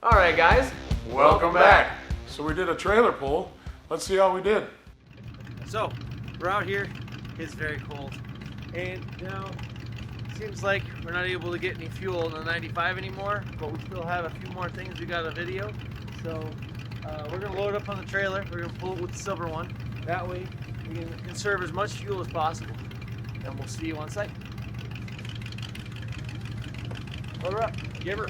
All right, guys. Welcome back. So we did a trailer pull. Let's see how we did. So, we're out here. It's very cold. And now, it seems like we're not able to get any fuel in the 95 anymore, but we still have a few more things we got a video. So, we're going to load up on the trailer. We're going to pull it with the silver one. That way, we can conserve as much fuel as possible. And we'll see you on site. Load her up. Give her.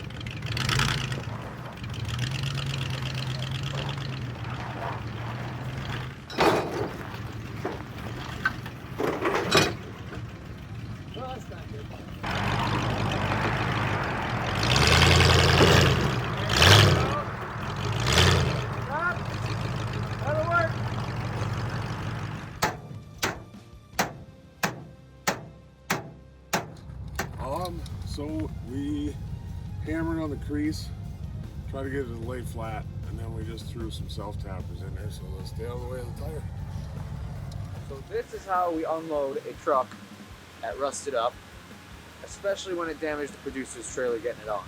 Well, that's not good. Stop. That'll work. So we hammered on the crease, tried to get it to lay flat, and then we just threw some self-tappers in there so they'll stay out of the way of the tire. So this is how we unload a truck at Rusted Up, especially when it damaged the producer's trailer getting it on.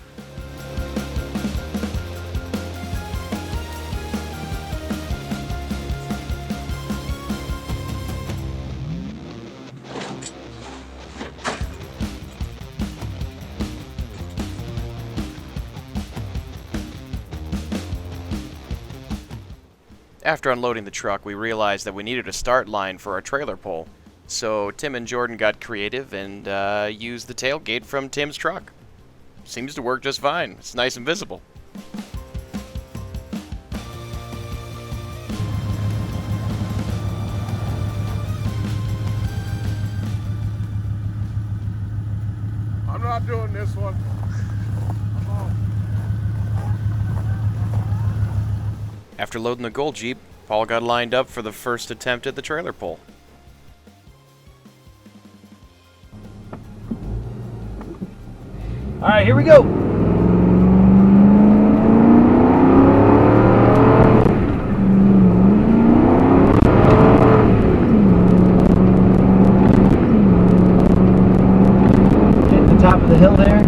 After unloading the truck, we realized that we needed a start line for our trailer pull. So Tim and Jordan got creative and used the tailgate from Tim's truck. Seems to work just fine. It's nice and visible. I'm not doing this one. After loading the Gold Jeep, Paul got lined up for the first attempt at the trailer pull. All right, here we go. Hit the top of the hill there.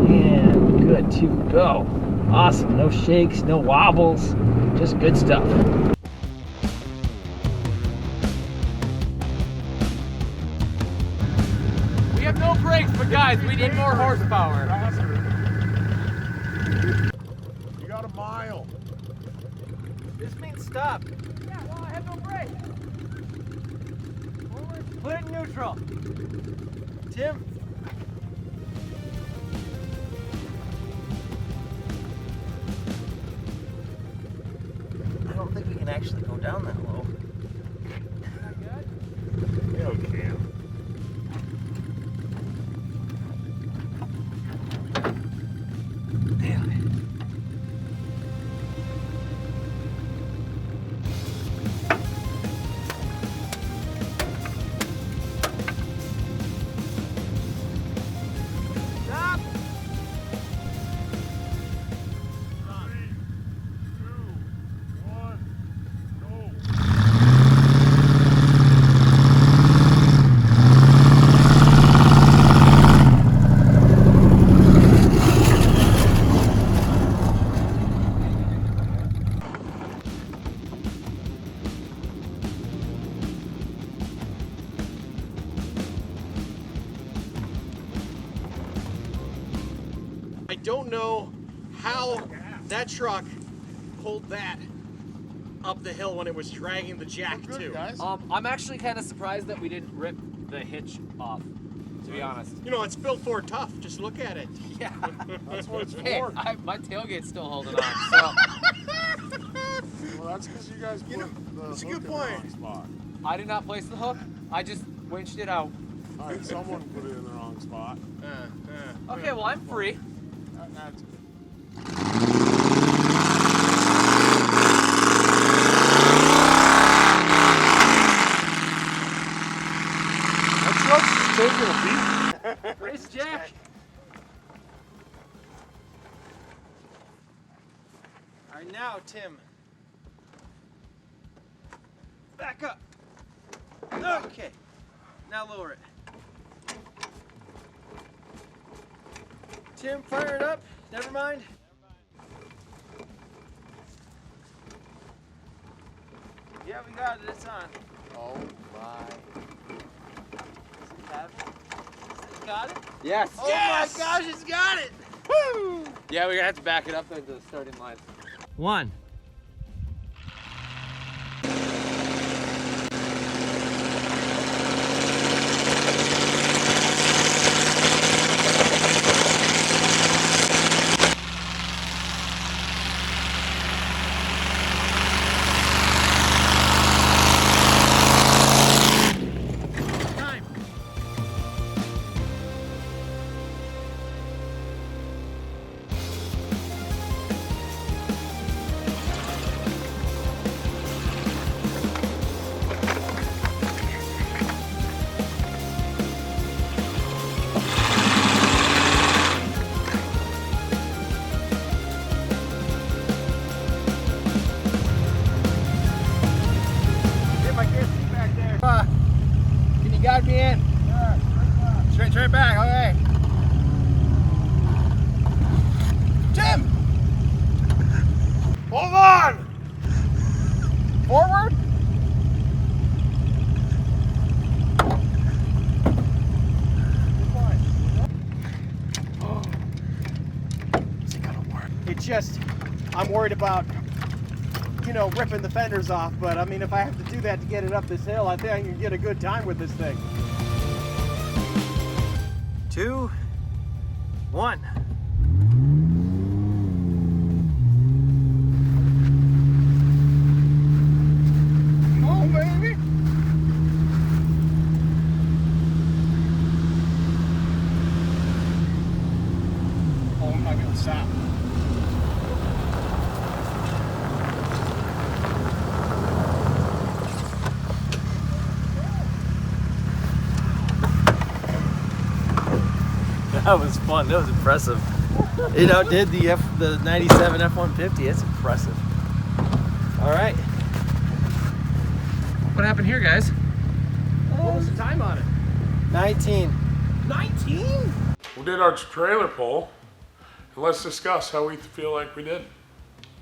And good to go. Awesome, no shakes, no wobbles, just good stuff. We have no brakes, but guys, we need more horsepower. You got a mile. This means stop. Yeah, well, I have no brakes. Put it in neutral. Tim? I don't think we can actually go down that low. Yeah, we can. Damn it. Stop! 3, 2, 1, go. I don't know how that truck pulled that up the hill when it was dragging the jack too. I'm actually kind of surprised that we didn't rip the hitch off, to be honest. You know, it's built Ford tough. Just look at it. Yeah. That's what it's Hey, for. my tailgate's still holding on, so Well, that's because you guys put the that's a hook good in the wrong point. spot. I did not place the hook. I just winched it out. All right, someone put it in the wrong spot. Okay, well, I'm free. That's that truck's taking a beat. Race Jack. All right, now, Tim. Back up. Okay. Now lower it. Tim, fire it up. Never mind. Yeah, we got it. It's on. Oh my. Does it have it? It got it? Yes. Oh my gosh, it's got it! Woo! Yeah, we're gonna have to back it up into the starting line. 1. Can you guide me in? Yeah, straight back, okay. Tim! Hold on! Forward? Is it gonna work? It's just, I'm worried about, you know, ripping the fenders off, but I mean, if I have to do that to get it up this hill, I think I can get a good time with this thing. 2, 1. Oh, baby! Oh, I'm not gonna stop. That was fun. That was impressive. It outdid the 97 F-150. It's impressive. All right. What happened here, guys? What was the time on it? 19. 19? We did our trailer pull, and let's discuss how we feel like we did.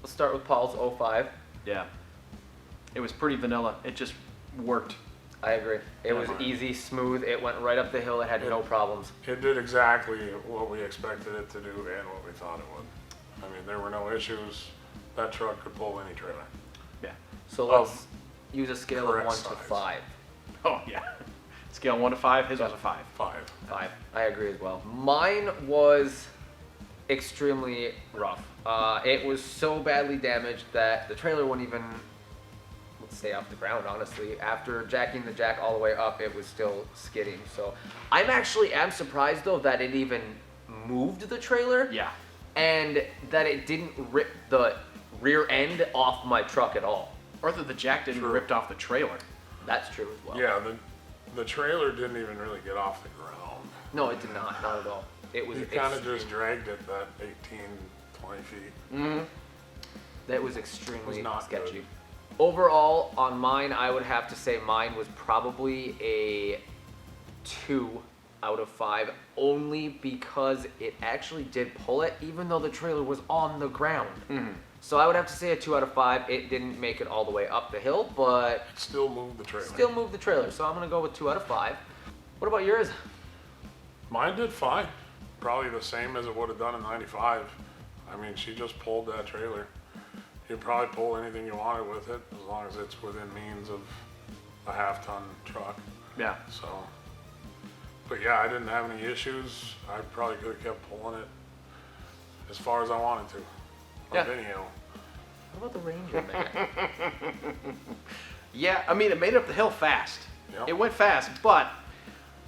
Let's start with Paul's 05. Yeah. It was pretty vanilla. It just worked. I agree. It was easy, smooth. It went right up the hill. It had no problems. It did exactly what we expected it to do and what we thought it would. I mean, there were no issues. That truck could pull any trailer. Yeah. So let's use a scale of correct 1 to size. 5. Oh, yeah. Scale 1 to 5. His was a 5. 5. 5. I agree as well. Mine was extremely rough. It was so badly damaged that the trailer wouldn't even stay off the ground, honestly. After jacking the jack all the way up, it was still skidding. So am surprised though that it even moved the trailer. Yeah. And that it didn't rip the rear end off my truck at all. Or that the jack didn't True. rip off the trailer. That's true as well. Yeah, the trailer didn't even really get off the ground. No, it did not. Not at all. It was. It kind of just dragged it that 18, 20 feet. Mm-hmm. That was extremely Was not sketchy. good. Overall, on mine, I would have to say mine was probably a 2 out of 5, only because it actually did pull it, even though the trailer was on the ground. Mhm. So I would have to say a 2 out of 5. It didn't make it all the way up the hill, but It still moved the trailer. still moved the trailer. So I'm gonna go with 2 out of 5. What about yours? Mine did fine. Probably the same as it would have done in 95. I mean, she just pulled that trailer. You'd probably pull anything you wanted with it, as long as it's within means of a half-ton truck. Yeah. So, but yeah, I didn't have any issues. I probably could have kept pulling it as far as I wanted to. Yeah. Anyhow. What about the Ranger, man? Yeah, I mean, it made it up the hill fast. Yep. It went fast, but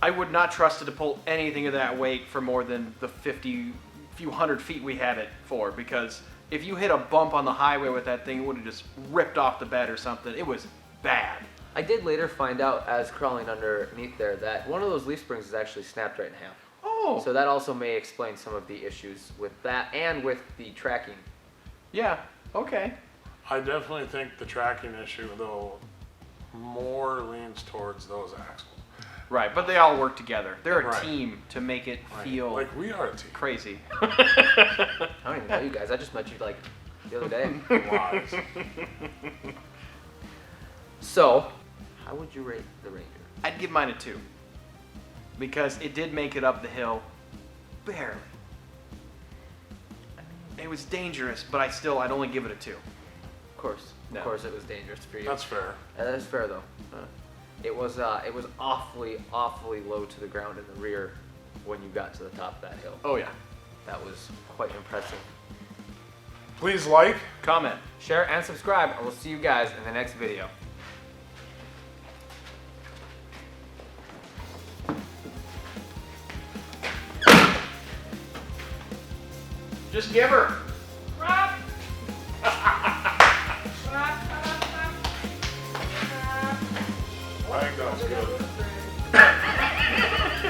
I would not trust it to pull anything of that weight for more than the few hundred feet we had it for, because if you hit a bump on the highway with that thing, it would have just ripped off the bed or something. It was bad. I did later find out, as crawling underneath there, that one of those leaf springs is actually snapped right in half. Oh. So that also may explain some of the issues with that and with the tracking. Yeah, okay. I definitely think the tracking issue, though, more leans towards those axles. Right, but they all work together. They're a Right. team to make it Right. feel Like we are a team. crazy. I don't even know you guys. I just met you like the other day. Lies. So, how would you rate the Ranger? I'd give mine a 2. Because it did make it up the hill barely. It was dangerous, but I'd only give it a 2. Of course. No. Of course it was dangerous for you. That's fair. That is fair though. It was awfully low to the ground in the rear when you got to the top of that hill. Oh yeah. That was quite impressive. Please like. Comment. Share and subscribe, and we'll see you guys in the next video. Just give her. I think that was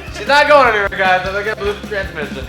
good. She's not going anywhere, guys. I'm gonna lose the transmission.